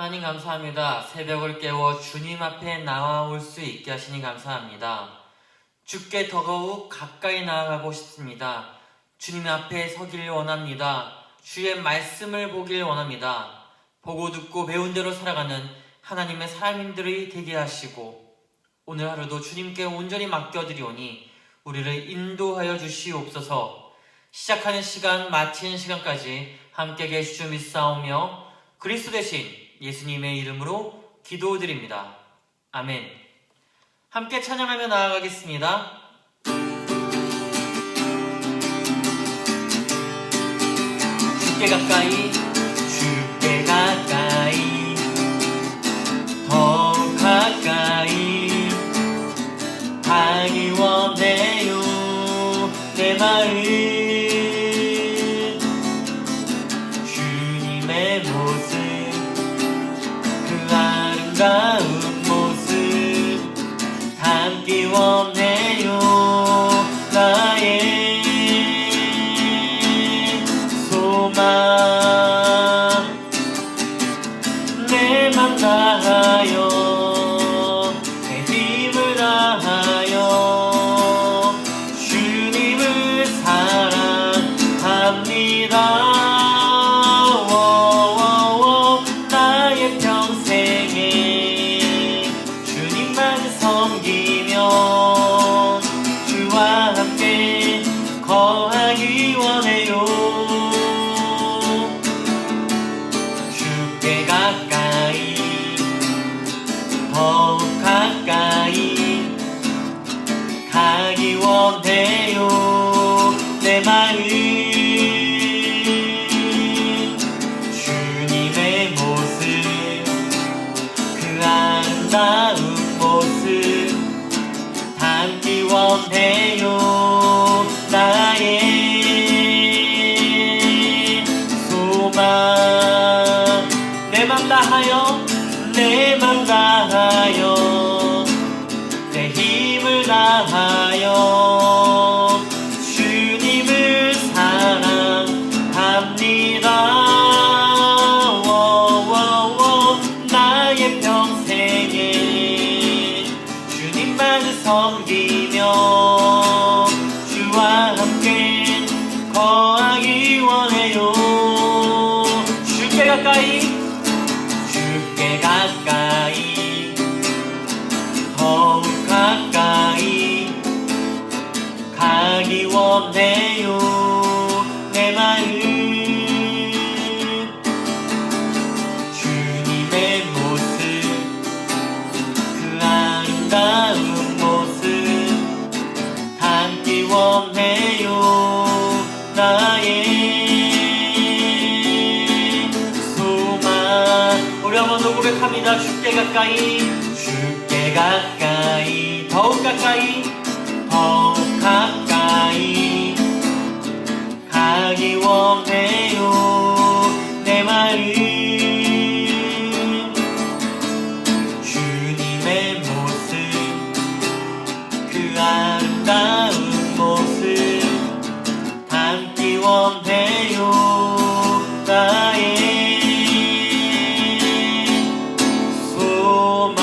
하나님 감사합니다. 새벽을 깨워 주님 앞에 나와올 수 있게 하시니 감사합니다. 주께 더더욱 가까이 나아가고 싶습니다. 주님 앞에 서길 원합니다. 주의 말씀을 보길 원합니다. 보고 듣고 배운 대로 살아가는 하나님의 사람들이 되게 하시고 오늘 하루도 주님께 온전히 맡겨드리오니 우리를 인도하여 주시옵소서. 시작하는 시간 마치는 시간까지 함께 계시 주 믿사오며 그리스도 대신 예수님의 이름으로 기도드립니다. 아멘. 함께 찬양하며 나아가겠습니다. 주께 가까이 주께 가까이 더 가까이 가기 원해요. 내 마음 주님의 모습 그 아름다운 모습 담기 원해요. 나의 소망 내 맘 다하여 내 힘을 다하여 주님을 사랑합니다. 나의 평생에 주님만 섬기며 주와 함께 거하기 원해요. 주께 가까이 더 가까이 가기 원해요. 내 마음 주님의 모습 그 아름다운 모습 담기 원해요. 나의 소망 내 맘 다하여 내 맘 다하여 내 힘을 다하여 주님을 사랑합니다. 나의 평생에 주님만 섬기며 주와 함께 거하기 원해요. 주께 가까이 주께 가까이 더욱 가까이 가기 원해요. 내 마음 주님의 모습 그 아름다운 모습 담기 원해요. 나의 소망 우리 한번 더 고백합니다. 주께 가까이 주께 가까이 더욱 가까이 더욱 가까이 가기 원해요. 내 마음 주님의 모습 그 아름다운 모습 담기 원해요. 나의 소망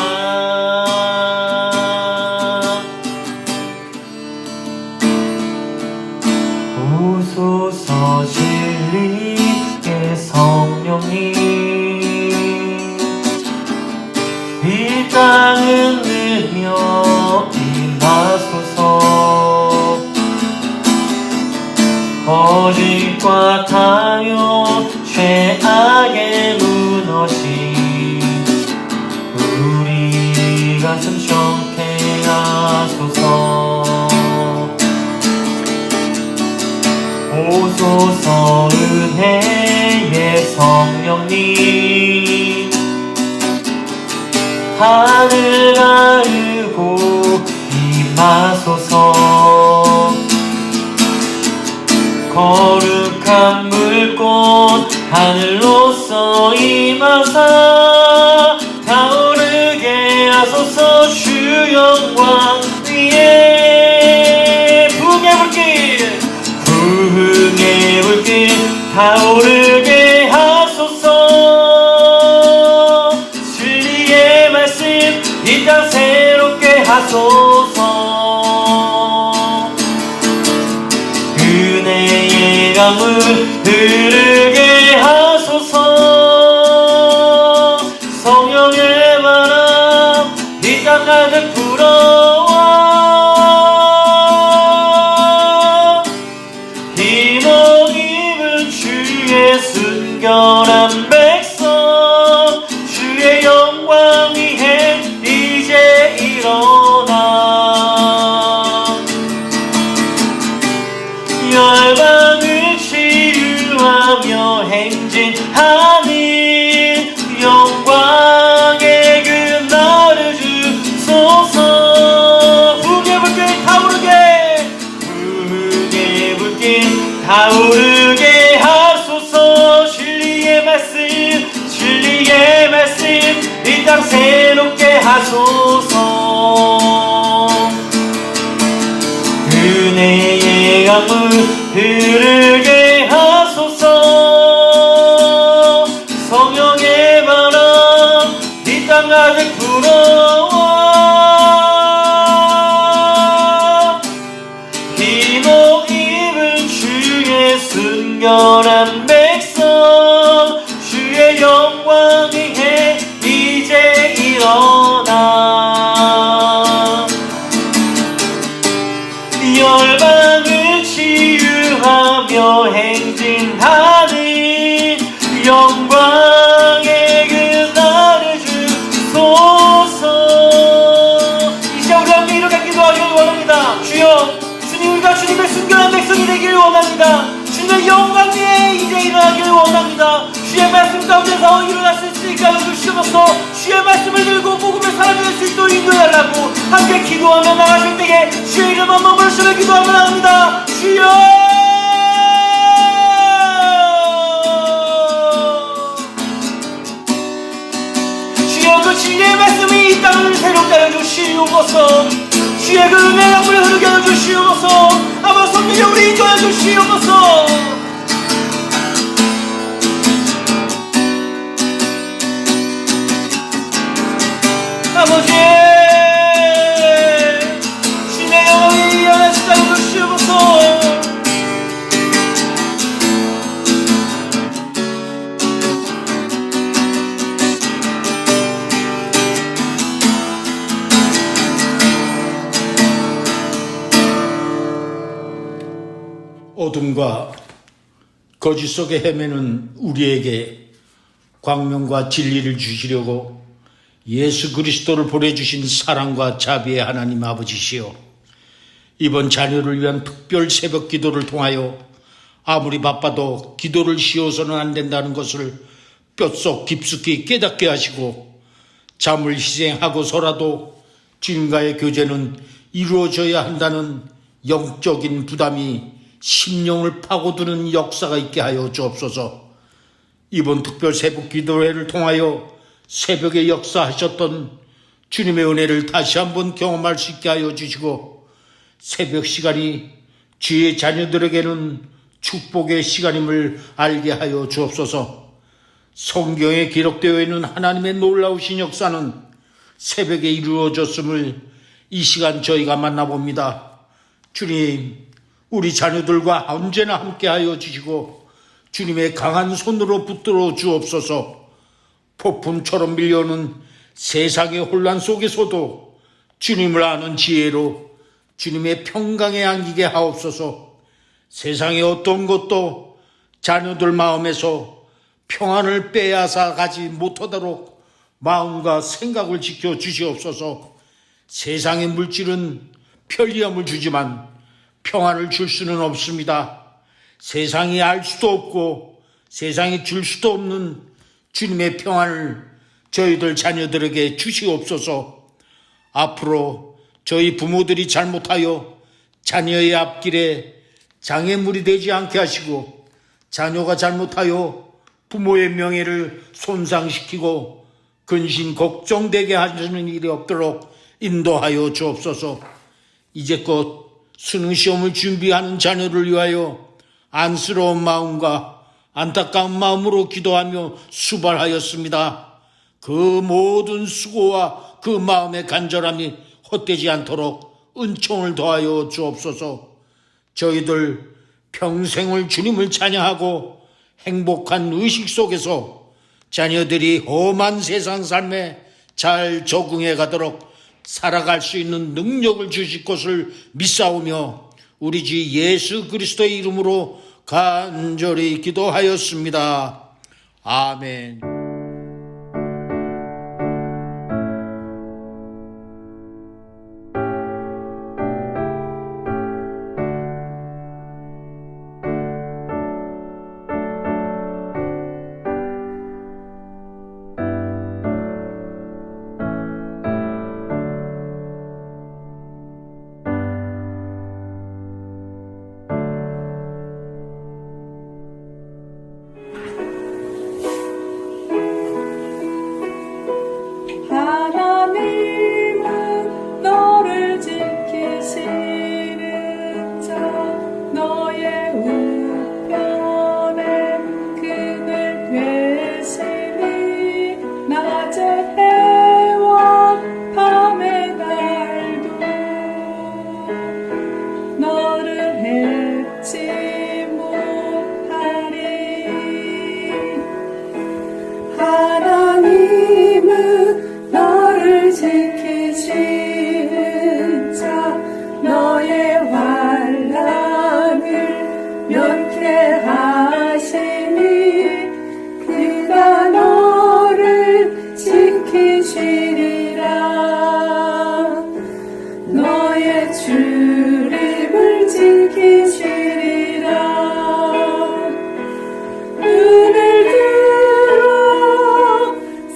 오소서 진리의 성령님 이 땅은 느며 임하소서. 거짓과 타요 죄악의 무너짐 우리 가슴 청케 하소서. 오소서 은혜의 성령님 하늘 가르고 임하소서. 거룩한 물꽃 하늘로서 임하사 타오르게 하소서. 주 영광 위에 부흥의 불길 부흥의 불길 타오르게 하소서. 강물 흐르게 하소서. 성령의 바람 이 땅 가득 불어와 힘을 입은 주의 순결한 백성 주의 영광 위에 이제 일어나 열방을 치유하며 행진하니 영광의 그 나를 주소서. 부흥의 불길 타오르게 부흥의 불길 타오르게 하소서. 진리의 말씀 이 땅 새롭게 하소서. 은혜의 강물 흐르게 하소서. 성령의 바람 이 땅 가득 불어와 힘을 입은 주의 순결한 백성 주의 영광 위에 이제 일어나 열방을 치유하며 행진하니 영광의 그 나를 주소서. 이제 우리 함께 이렇게 기도하기를 원합니다. 주여, 주님, 우리가 주님의 순결한 백성이 되기를 원합니다. 주님의 영광 위에 이제 일어나기를 원합니다. 주의 말씀 가운데서 일어날 수 있으니까 주시옵소서. 주의 말씀을 들고 복음을 살아낼 수 있도록 인도해달라고 함께 기도하며 나가실 때에 주의 이름 한번 부르시며 기도하며 나갑니다. 주여, 그 진리의 말씀이 이 땅을 새롭게 하여 주시옵소서. 주의 그 은혜의 강물을 흐르게 하여 주시옵소서. 아버지 성령이 우리 인도하여 주시옵소서. 아버지 주님의 영광이 일어나시게 하여 주시옵소서. 어둠과 거짓 속에 헤매는 우리에게 광명과 진리를 주시려고 예수 그리스도를 보내주신 사랑과 자비의 하나님 아버지시여, 이번 자녀를 위한 특별 새벽 기도를 통하여 아무리 바빠도 기도를 쉬어서는 안 된다는 것을 뼛속 깊숙이 깨닫게 하시고 잠을 희생하고서라도 주님과의 교제는 이루어져야 한다는 영적인 부담이 심령을 파고드는 역사가 있게 하여 주옵소서. 이번 특별 새벽 기도회를 통하여 새벽에 역사하셨던 주님의 은혜를 다시 한번 경험할 수 있게 하여 주시고, 새벽 시간이 주의 자녀들에게는 축복의 시간임을 알게 하여 주옵소서. 성경에 기록되어 있는 하나님의 놀라우신 역사는 새벽에 이루어졌음을 이 시간 저희가 만나봅니다. 주님, 우리 자녀들과 언제나 함께하여 주시고 주님의 강한 손으로 붙들어 주옵소서. 폭풍처럼 밀려오는 세상의 혼란 속에서도 주님을 아는 지혜로 주님의 평강에 안기게 하옵소서. 세상의 어떤 것도 자녀들 마음에서 평안을 빼앗아 가지 못하도록 마음과 생각을 지켜 주시옵소서. 세상의 물질은 편리함을 주지만 평안을 줄 수는 없습니다. 세상이 알 수도 없고 세상이 줄 수도 없는 주님의 평안을 저희들 자녀들에게 주시옵소서. 앞으로 저희 부모들이 잘못하여 자녀의 앞길에 장애물이 되지 않게 하시고, 자녀가 잘못하여 부모의 명예를 손상시키고 근심 걱정되게 하시는 일이 없도록 인도하여 주옵소서. 이제껏 수능시험을 준비하는 자녀를 위하여 안쓰러운 마음과 안타까운 마음으로 기도하며 수발하였습니다. 그 모든 수고와 그 마음의 간절함이 헛되지 않도록 은총을 더하여 주옵소서. 저희들 평생을 주님을 찬양하고 행복한 의식 속에서 자녀들이 험한 세상 삶에 잘 적응해 가도록 살아갈 수 있는 능력을 주실 것을 믿사오며 우리 주 예수 그리스도의 이름으로 간절히 기도하였습니다. 아멘. 하나님은 너를 지키시는 자 너의 우편에 그늘 되시니 낮의 해와 밤의 날도 너를 해치 못하리. 하나님은 너를 지키시는 자 너의 환난을 면케하시니 그가 너를 지키시리라. 너의 출입을 지키시리라. 눈을 들어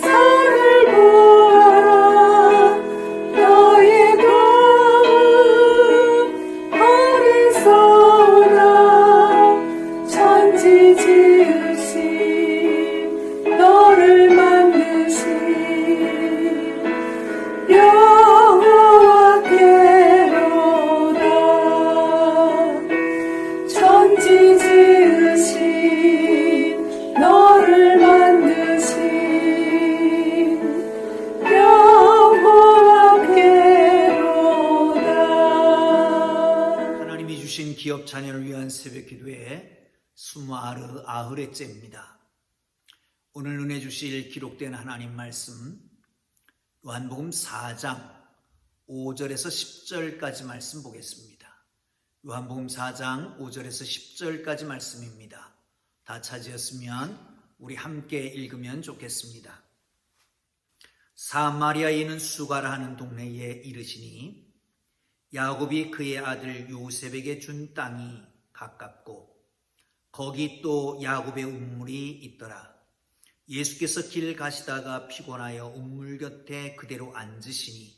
산을 보아라. 너의 도움 어디서나. 천지 지으신 너를 만드신 여호와께로다. 천지 지으신 너를 만드신 여호와께로다. 하나님이 주신 기업 자녀를 위한 새벽 기도의 29회째입니다. 오늘 은혜 주실 기록된 하나님 말씀 요한복음 4장 5절에서 10절까지 말씀 보겠습니다. 요한복음 4장 5절에서 10절까지 말씀입니다. 다 찾으셨으면 우리 함께 읽으면 좋겠습니다. 사마리아에 있는 수가라 하는 동네에 이르시니 야곱이 그의 아들 요셉에게 준 땅이 가깝고 거기 또 야곱의 우물이 있더라. 예수께서 길 가시다가 피곤하여 우물 곁에 그대로 앉으시니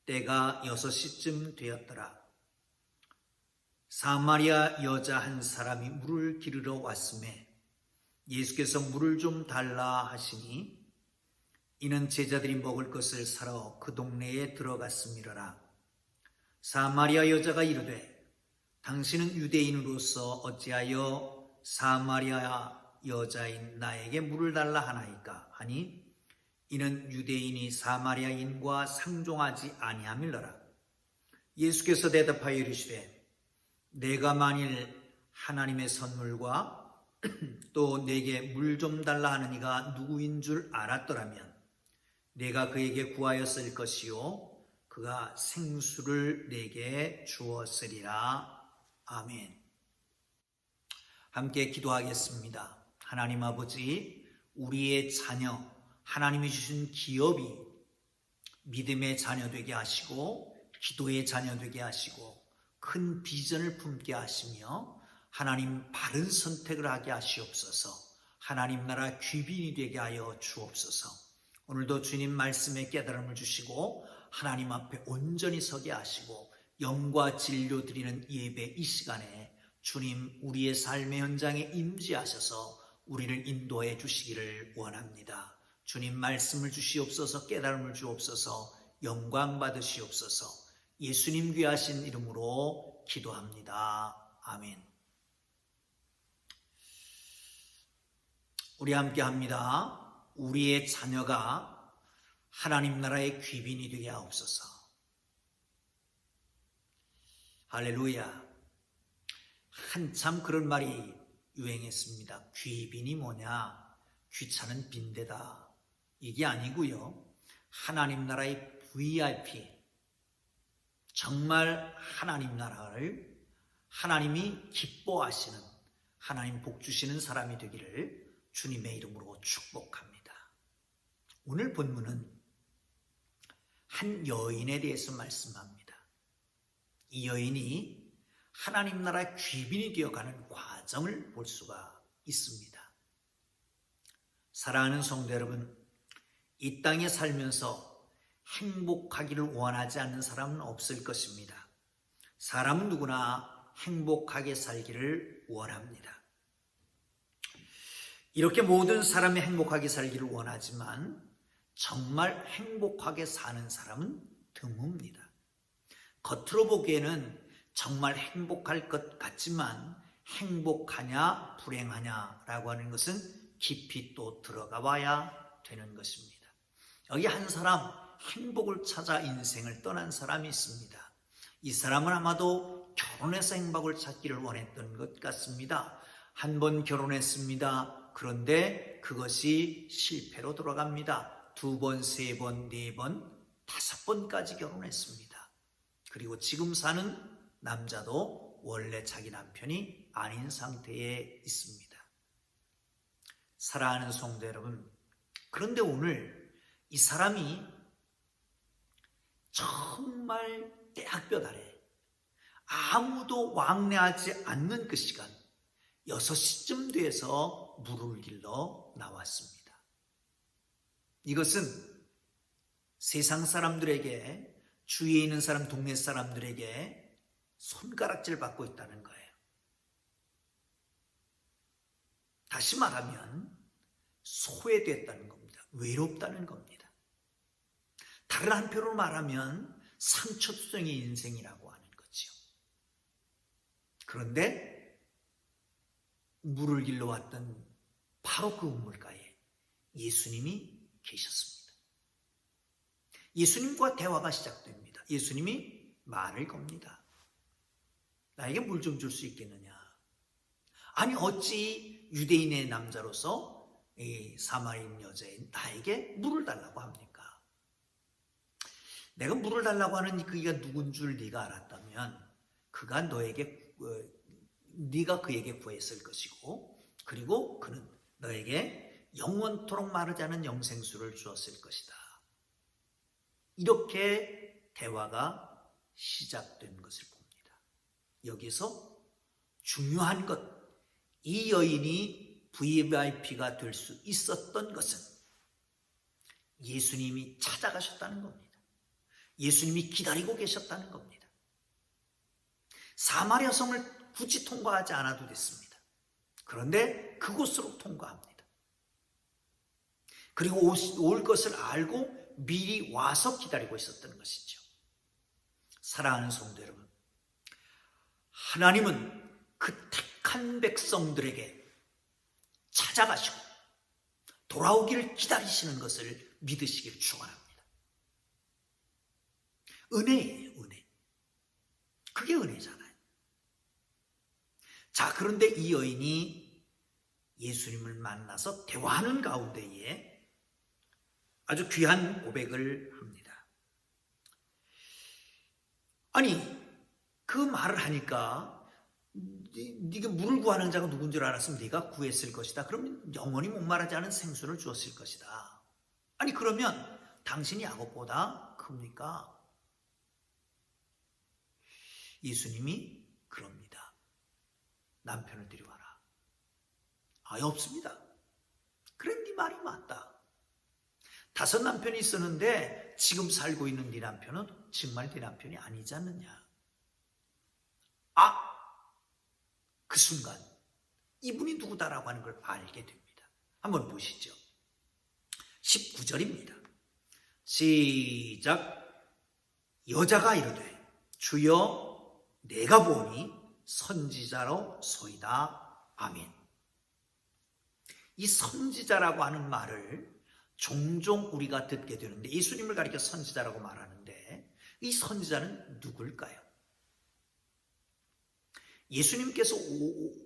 때가 6시쯤 되었더라. 사마리아 여자 한 사람이 물을 기르러 왔음에 예수께서 물을 좀 달라 하시니 이는 제자들이 먹을 것을 사러 그 동네에 들어갔음이러라. 사마리아 여자가 이르되 당신은 유대인으로서 어찌하여 사마리아 여자인 나에게 물을 달라 하나이까 하니 이는 유대인이 사마리아인과 상종하지 아니함일러라. 예수께서 대답하여 이르시되 내가 만일 하나님의 선물과 또 내게 물 좀 달라 하는 이가 누구인 줄 알았더라면 내가 그에게 구하였을 것이요 그가 생수를 내게 주었으리라. 아멘. 함께 기도하겠습니다. 하나님 아버지, 우리의 자녀, 하나님이 주신 기업이 믿음의 자녀 되게 하시고 기도의 자녀 되게 하시고 큰 비전을 품게 하시며 하나님 바른 선택을 하게 하시옵소서. 하나님 나라 귀빈이 되게 하여 주옵소서. 오늘도 주님 말씀에 깨달음을 주시고 하나님 앞에 온전히 서게 하시고 영과 진료 드리는 예배 이 시간에 주님 우리의 삶의 현장에 임재하셔서 우리를 인도해 주시기를 원합니다. 주님 말씀을 주시옵소서. 깨달음을 주옵소서. 영광 받으시옵소서. 예수님 귀하신 이름으로 기도합니다. 아멘. 우리 함께 합니다. 우리의 자녀가 하나님 나라의 귀빈이 되게 하옵소서. 할렐루야. 한참 그런 말이 유행했습니다. 귀빈이 뭐냐? 귀찮은 빈대다. 이게 아니고요. 하나님 나라의 VIP, 정말 하나님 나라를 하나님이 기뻐하시는, 하나님 복 주시는 사람이 되기를 주님의 이름으로 축복합니다. 오늘 본문은 한 여인에 대해서 말씀합니다. 이 여인이 하나님 나라의 귀빈이 되어가는 과정을 볼 수가 있습니다. 사랑하는 성도 여러분, 이 땅에 살면서 행복하기를 원하지 않는 사람은 없을 것입니다. 사람은 누구나 행복하게 살기를 원합니다. 이렇게 모든 사람이 행복하게 살기를 원하지만 정말 행복하게 사는 사람은 드뭅니다. 겉으로 보기에는 정말 행복할 것 같지만 행복하냐 불행하냐라고 하는 것은 깊이 또 들어가 봐야 되는 것입니다. 여기 한 사람, 행복을 찾아 인생을 떠난 사람이 있습니다. 이 사람은 아마도 결혼해서 행복을 찾기를 원했던 것 같습니다. 한 번 결혼했습니다. 그런데 그것이 실패로 돌아갑니다. 2번, 3번, 4번, 5번까지 결혼했습니다. 그리고 지금 사는 남자도 원래 자기 남편이 아닌 상태에 있습니다. 사랑하는 성도 여러분, 그런데 오늘 이 사람이 정말 대학볕 아래 아무도 왕래하지 않는 그 시간 6시쯤 돼서 물을 길러 나왔습니다. 이것은 세상 사람들에게, 주위에 있는 사람, 동네 사람들에게 손가락질 받고 있다는 거예요. 다시 말하면 소외됐다는 겁니다. 외롭다는 겁니다. 다른 한편으로 말하면 상처투성의 인생이라고 하는 거죠. 그런데 물을 길러 왔던 바로 그 우물가에 예수님이 계셨습니다. 예수님과 대화가 시작됩니다. 예수님이 말을 겁니다. 나에게 물 좀 줄 수 있겠느냐? 아니 어찌 유대인의 남자로서 이 사마리아 여자인 나에게 물을 달라고 합니까? 내가 물을 달라고 하는 그가 누군 줄 네가 알았다면 그가 네가 그에게 구했을 것이고, 그리고 그는 너에게 영원토록 마르지 않은 영생수를 주었을 것이다. 이렇게 대화가 시작된 것을 봅니다. 여기서 중요한 것, 이 여인이 VIP가 될 수 있었던 것은 예수님이 찾아가셨다는 겁니다. 예수님이 기다리고 계셨다는 겁니다. 사마리아 성을 굳이 통과하지 않아도 됐습니다. 그런데 그곳으로 통과합니다. 그리고 올 것을 알고 미리 와서 기다리고 있었던 것이죠. 사랑하는 성도 여러분, 하나님은 그 택한 백성들에게 찾아가시고 돌아오기를 기다리시는 것을 믿으시길 축원합니다. 은혜예요, 은혜. 그게 은혜잖아요. 자, 그런데 이 여인이 예수님을 만나서 대화하는 가운데에 아주 귀한 고백을 합니다. 아니, 그 말을 하니까 네가 물을 구하는 자가 누군 줄 알았으면 네가 구했을 것이다. 그러면 영원히 목마르지 않은 생수를 주었을 것이다. 아니, 그러면 당신이 야곱보다 큽니까? 예수님이 그럽니다. 남편을 데려와라. 아예 없습니다. 그래, 네 말이 맞다. 5 남편이 있었는데 지금 살고 있는 네 남편은 정말 네 남편이 아니지 않느냐. 그 순간 이분이 누구다라고 하는 걸 알게 됩니다. 한번 보시죠. 19절입니다. 시작. 여자가 이르되 주여 내가 보니 선지자로 소이다. 아멘. 이 선지자라고 하는 말을 종종 우리가 듣게 되는데, 예수님을 가리켜 선지자라고 말하는데 이 선지자는 누굴까요? 예수님께서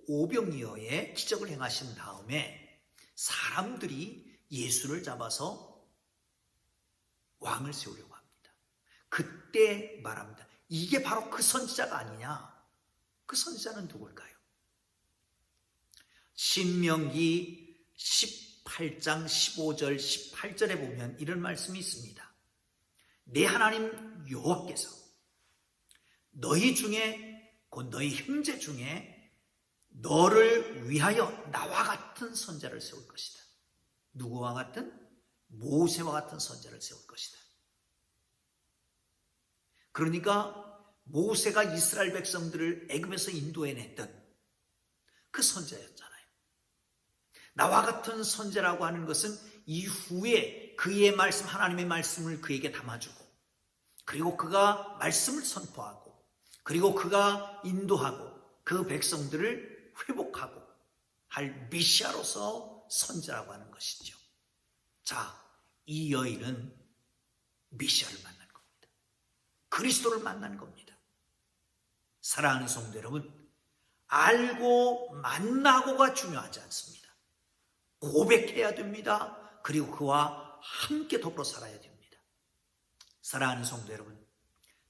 오병이어의 기적을 행하신 다음에 사람들이 예수를 잡아서 왕을 세우려고 합니다. 그때 말합니다. 이게 바로 그 선지자가 아니냐? 그 선지자는 누굴까요? 신명기 18장 15절 18절에 보면 이런 말씀이 있습니다. 내 하나님 여호와께서 너희 중에 곧 너희 형제 중에 너를 위하여 나와 같은 선지자를 세울 것이다. 누구와 같은? 모세와 같은 선지자를 세울 것이다. 그러니까 모세가 이스라엘 백성들을 애굽에서 인도해냈던 그 선지자였잖아요. 나와 같은 선지자라고 하는 것은 이후에 그의 말씀, 하나님의 말씀을 그에게 담아주고, 그리고 그가 말씀을 선포하고, 그리고 그가 인도하고 그 백성들을 회복하고 할 메시아로서 선지자라고 하는 것이죠. 자, 이 여인은 메시아를 만난 겁니다. 그리스도를 만난 겁니다. 사랑하는 성도 여러분, 알고 만나고가 중요하지 않습니다. 고백해야 됩니다. 그리고 그와 함께 더불어 살아야 됩니다. 사랑하는 성도 여러분,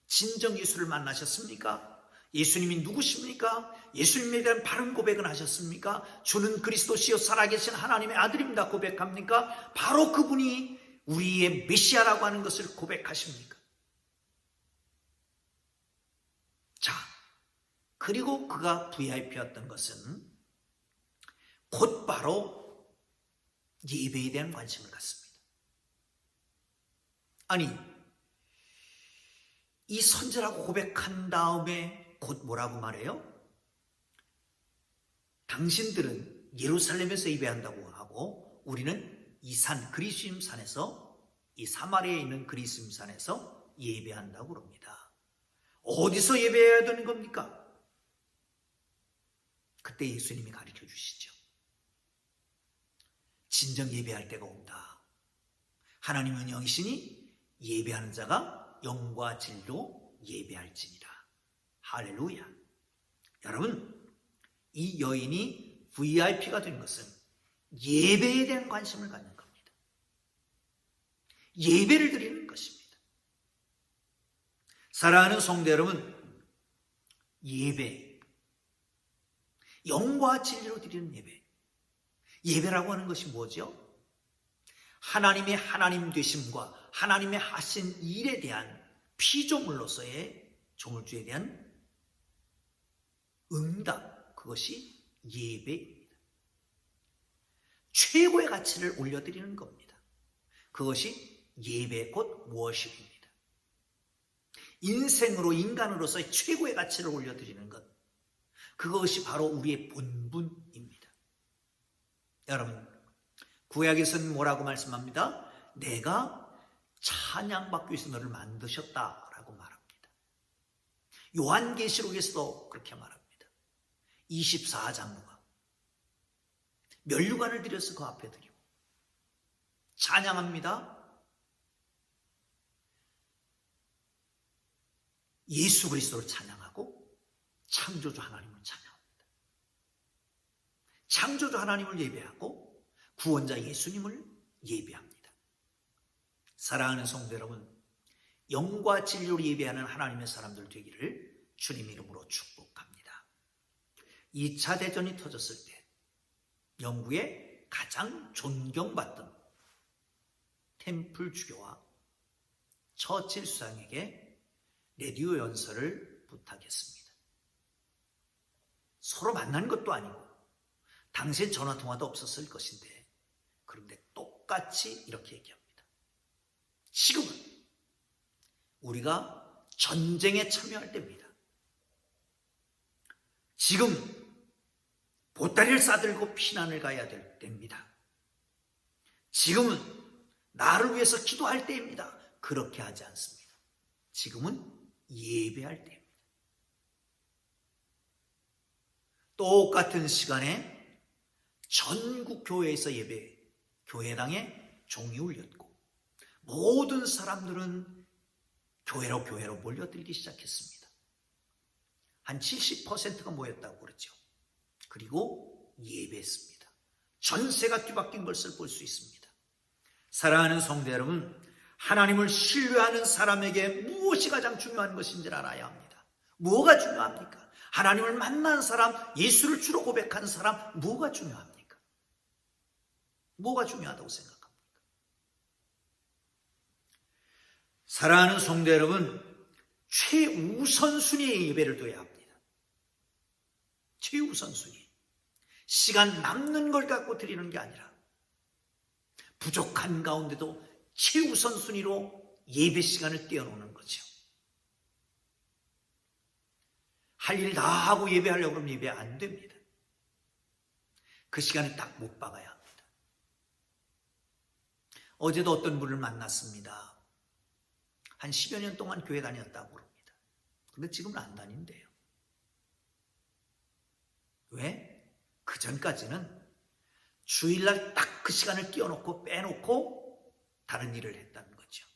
진정 예수를 만나셨습니까? 예수님이 누구십니까? 예수님에 대한 바른 고백은 하셨습니까? 주는 그리스도시요 살아계신 하나님의 아들입니다. 고백합니까? 바로 그분이 우리의 메시아라고 하는 것을 고백하십니까? 자, 그리고 그가 VIP였던 것은 곧바로 예배에 대한 관심을 갖습니다. 아니, 이 선지자라고 고백한 다음에 곧 뭐라고 말해요? 당신들은 예루살렘에서 예배한다고 하고 우리는 이 산 그리스임 산에서, 이 사마리아에 있는 그리스임 산에서 예배한다고 그럽니다. 어디서 예배해야 되는 겁니까? 그때 예수님이 가르쳐 주시죠. 진정 예배할 때가 온다. 하나님은 영이시니 예배하는 자가 영과 진리로 예배할지니라. 할렐루야. 여러분, 이 여인이 VIP가 된 것은 예배에 대한 관심을 갖는 겁니다. 예배를 드리는 것입니다. 사랑하는 성도 여러분, 예배, 영과 진리로 드리는 예배. 예배라고 하는 것이 뭐죠? 하나님의 하나님 되심과 하나님의 하신 일에 대한 피조물로서의 조물주에 대한 응답, 그것이 예배입니다. 최고의 가치를 올려드리는 겁니다. 그것이 예배 곧 워십입니다. 인생으로, 인간으로서의 최고의 가치를 올려드리는 것, 그것이 바로 우리의 본분입니다. 여러분, 구약에서는 뭐라고 말씀합니다? 내가 찬양받기 위해서 너를 만드셨다라고 말합니다. 요한계시록에서도 그렇게 말합니다. 24장로가 면류관을 들여서 그 앞에 드리고 찬양합니다. 예수 그리스도를 찬양하고 창조주 하나님을 찬양합니다. 창조주 하나님을 예배하고 구원자 예수님을 예배합니다. 사랑하는 성도 여러분, 영과 진리로 예배하는 하나님의 사람들 되기를 주님 이름으로 축복합니다. 2차 대전이 터졌을 때 영국의 가장 존경받던 템플 주교와 처칠 수상에게 라디오 연설을 부탁했습니다. 서로 만난 것도 아니고 당시엔 전화통화도 없었을 것인데, 그런데 똑같이 이렇게 얘기합니다. 지금은 우리가 전쟁에 참여할 때입니다. 지금 보따리를 싸들고 피난을 가야 될 때입니다. 지금은 나를 위해서 기도할 때입니다. 그렇게 하지 않습니다. 지금은 예배할 때입니다. 똑같은 시간에 전국 교회에서 교회당에 종이 울렸고 모든 사람들은 교회로 몰려들기 시작했습니다. 한 70%가 모였다고 그러죠. 그리고 예배했습니다. 전세가 뒤바뀐 것을 볼 수 있습니다. 사랑하는 성도 여러분, 하나님을 신뢰하는 사람에게 무엇이 가장 중요한 것인지를 알아야 합니다. 뭐가 중요합니까? 하나님을 만난 사람, 예수를 주로 고백한 사람, 뭐가 중요합니까? 뭐가 중요하다고 생각합니까? 사랑하는 성도 여러분, 최우선순위의 예배를 둬야 합니다. 최우선순위. 시간 남는 걸 갖고 드리는 게 아니라 부족한 가운데도 최우선순위로 예배 시간을 떼어놓는 거죠. 할 일 다 하고 예배하려고 그러면 예배 안 됩니다. 그 시간에 딱 못 박아야 합니다. 어제도 어떤 분을 만났습니다. 한 10여 년 동안 교회 다녔다고 그럽니다. 근데 지금은 안 다닌대요. 왜? 그 전까지는 주일날 딱 그 시간을 끼워놓고 빼놓고 다른 일을 했다는 거죠.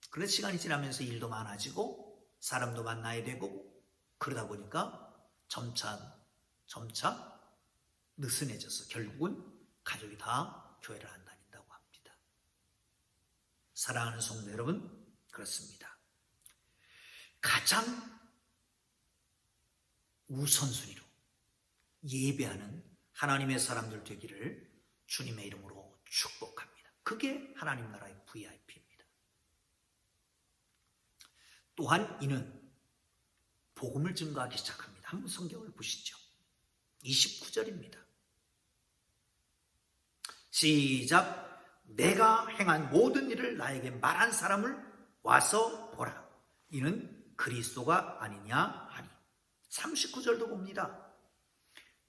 그래서 시간이 지나면서 일도 많아지고 사람도 만나야 되고 그러다 보니까 점차 느슨해져서 결국은 가족이 다 교회를 안 다닌다고 합니다. 사랑하는 성도 여러분, 그렇습니다. 가장 우선순위로 예배하는 하나님의 사람들 되기를 주님의 이름으로 축복합니다. 그게 하나님 나라의 VIP입니다. 또한 이는 복음을 증거하기 시작합니다. 한번 성경을 보시죠. 29절입니다. 시작. 내가 행한 모든 일을 나에게 말한 사람을 와서 보라. 이는 그리스도가 아니냐 하니. 39절도 봅니다.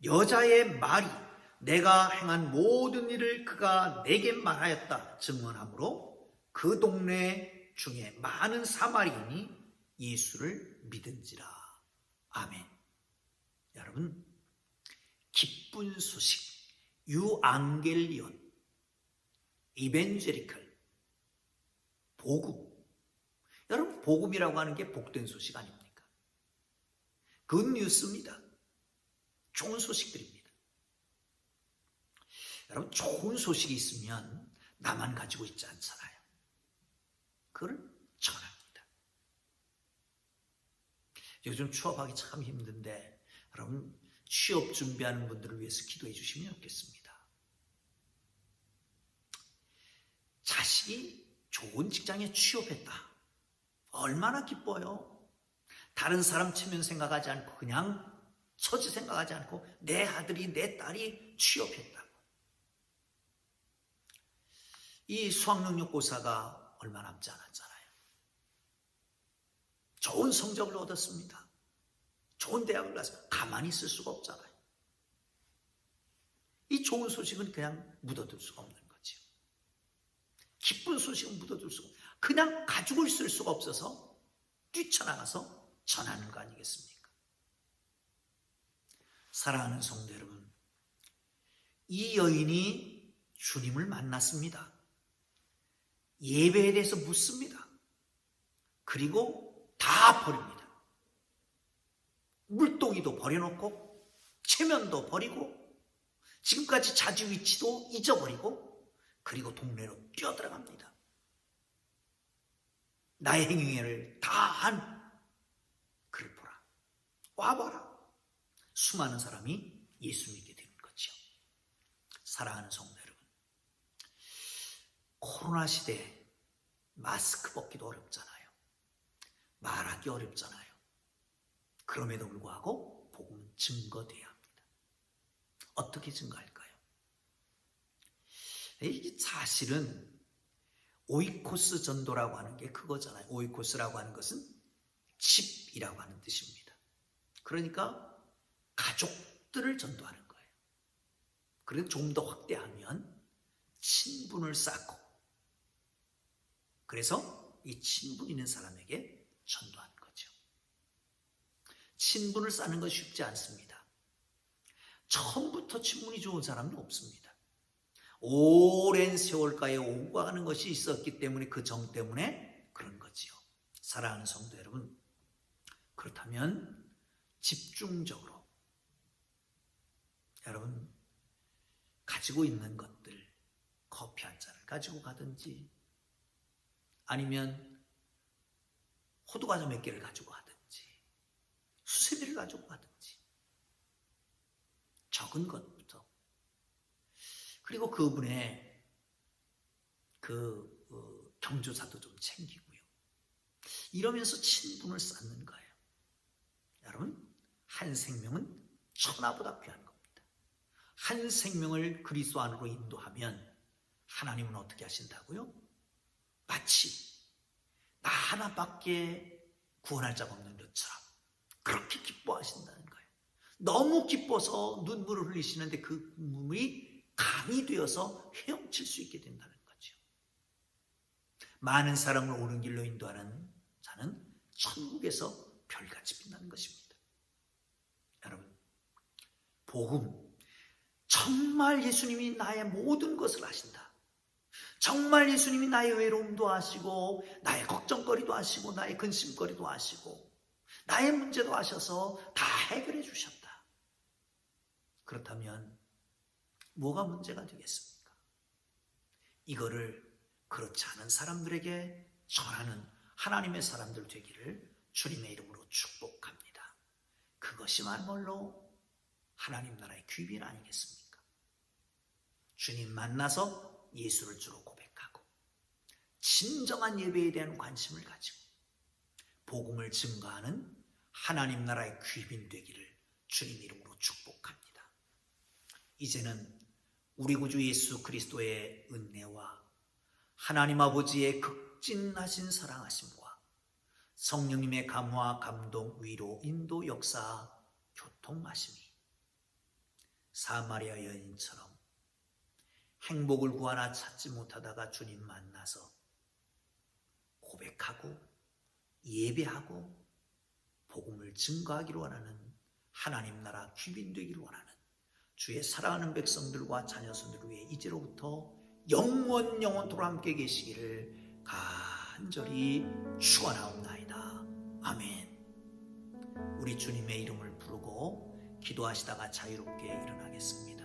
여자의 말이 내가 행한 모든 일을 그가 내게 말하였다 증언하므로 그 동네 중에 많은 사마리인이 예수를 믿은지라. 아멘. 여러분, 기쁜 소식, 유앙겔리온, 이벤제리컬, 복음. 여러분, 복음이라고 하는 게 복된 소식 아닙니까? 굿뉴스입니다. 좋은 소식들입니다. 여러분, 좋은 소식이 있으면 나만 가지고 있지 않잖아요. 그걸 전합니다. 요즘 취업하기 참 힘든데 여러분, 취업 준비하는 분들을 위해서 기도해 주시면 좋겠습니다. 자식이 좋은 직장에 취업했다. 얼마나 기뻐요. 다른 사람 체면 생각하지 않고 그냥 처지 생각하지 않고 내 아들이 내 딸이 취업했다고. 이 수학능력고사가 얼마 남지 않았잖아요. 좋은 성적을 얻었습니다. 좋은 대학을 가서 가만히 있을 수가 없잖아요. 이 좋은 소식은 그냥 묻어둘 수가 없는 거죠. 기쁜 소식은 묻어둘 수가 없어요. 그냥 가지고 있을 수가 없어서 뛰쳐나가서 전하는 거 아니겠습니까? 사랑하는 성도 여러분, 이 여인이 주님을 만났습니다. 예배에 대해서 묻습니다. 그리고 다 버립니다. 물동이도 버려놓고 체면도 버리고 지금까지 자주 위치도 잊어버리고 그리고 동네로 뛰어들어갑니다. 나의 행위를 다 한 그를 보라. 와봐라. 수많은 사람이 예수 믿게 되는 거죠. 사랑하는 성도 여러분, 코로나 시대에 마스크 벗기도 어렵잖아요. 말하기 어렵잖아요. 그럼에도 불구하고 복음은 증거돼야 합니다. 어떻게 증거할까요? 이게 사실은 오이코스 전도라고 하는 게 그거잖아요. 오이코스라고 하는 것은 집이라고 하는 뜻입니다. 그러니까 가족들을 전도하는 거예요. 그래도 좀 더 확대하면 친분을 쌓고 그래서 이 친분 있는 사람에게 전도하는 거죠. 친분을 쌓는 건 쉽지 않습니다. 처음부터 친분이 좋은 사람은 없습니다. 오랜 세월가에 오고 가는 것이 있었기 때문에 그 정 때문에 그런 거지요. 사랑하는 성도 여러분, 그렇다면 집중적으로 여러분 가지고 있는 것들, 커피 한 잔을 가지고 가든지 아니면 호두과자 몇 개를 가지고 가든지 수세미를 가지고 가든지 적은 것부터, 그리고 그분의 경조사도 좀 챙기고요. 이러면서 친분을 쌓는 거예요. 여러분, 한 생명은 천하보다 귀한 겁니다. 한 생명을 그리스도 안으로 인도하면 하나님은 어떻게 하신다고요? 마치 나 하나밖에 구원할 자가 없는 것처럼 그렇게 기뻐하신다는 거예요. 너무 기뻐서 눈물을 흘리시는데 그 눈물이 강이 되어서 헤엄칠 수 있게 된다는 거죠. 많은 사람을 옳은 길로 인도하는 자는 천국에서 별같이 빛나는 것입니다. 여러분, 복음, 정말 예수님이 나의 모든 것을 아신다. 정말 예수님이 나의 외로움도 아시고 나의 걱정거리도 아시고 나의 근심거리도 아시고 나의 문제도 아셔서 다 해결해 주셨다. 그렇다면 뭐가 문제가 되겠습니까? 이거를 그렇지 않은 사람들에게 전하는 하나님의 사람들 되기를 주님의 이름으로 축복합니다. 그것이 말로 하나님 나라의 귀빈 아니겠습니까? 주님 만나서 예수를 주로 고백하고 진정한 예배에 대한 관심을 가지고 복음을 증거하는 하나님 나라의 귀빈 되기를 주님 이름으로 축복합니다. 이제는 우리 구주 예수 그리스도의 은혜와 하나님 아버지의 극진하신 사랑하심과 성령님의 감화, 감동, 위로, 인도, 역사, 교통하심이 사마리아 여인처럼 행복을 구하나 찾지 못하다가 주님 만나서 고백하고 예배하고 복음을 증거하기를 원하는 하나님 나라 귀빈 되기를 원하는 주의 사랑하는 백성들과 자녀손들을 위해 이제로부터 영원토록 함께 계시기를 간절히 축원하옵나이다. 아멘. 우리 주님의 이름을 부르고 기도하시다가 자유롭게 일어나겠습니다.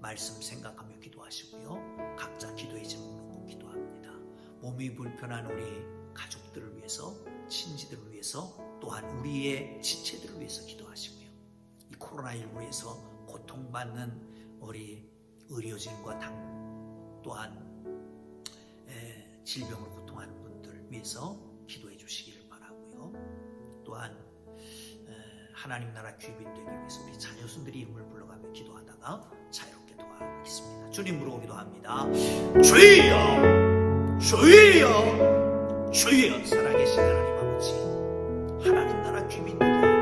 말씀 생각하며 기도하시고요. 각자 기도의 제목 놓고 기도합니다. 몸이 불편한 우리 가족들을 위해서, 친지들을 위해서, 또한 우리의 지체들을 위해서 기도하시고요. 이 코로나19에서 고통받는 우리 의료진과 또한 질병으로 고통하는 분들을 위해서 기도해 주시기를 바라고요. 또한 하나님 나라 귀빈 되기 위해서 우리 자녀손들이 이름을 불러가며 기도하다가 자유롭게 돌아가겠습니다. 주님 부르고 기도합니다. 주여, 주여, 주여. 살아계신 하나님 아버지, 하나님 나라 귀빈 되기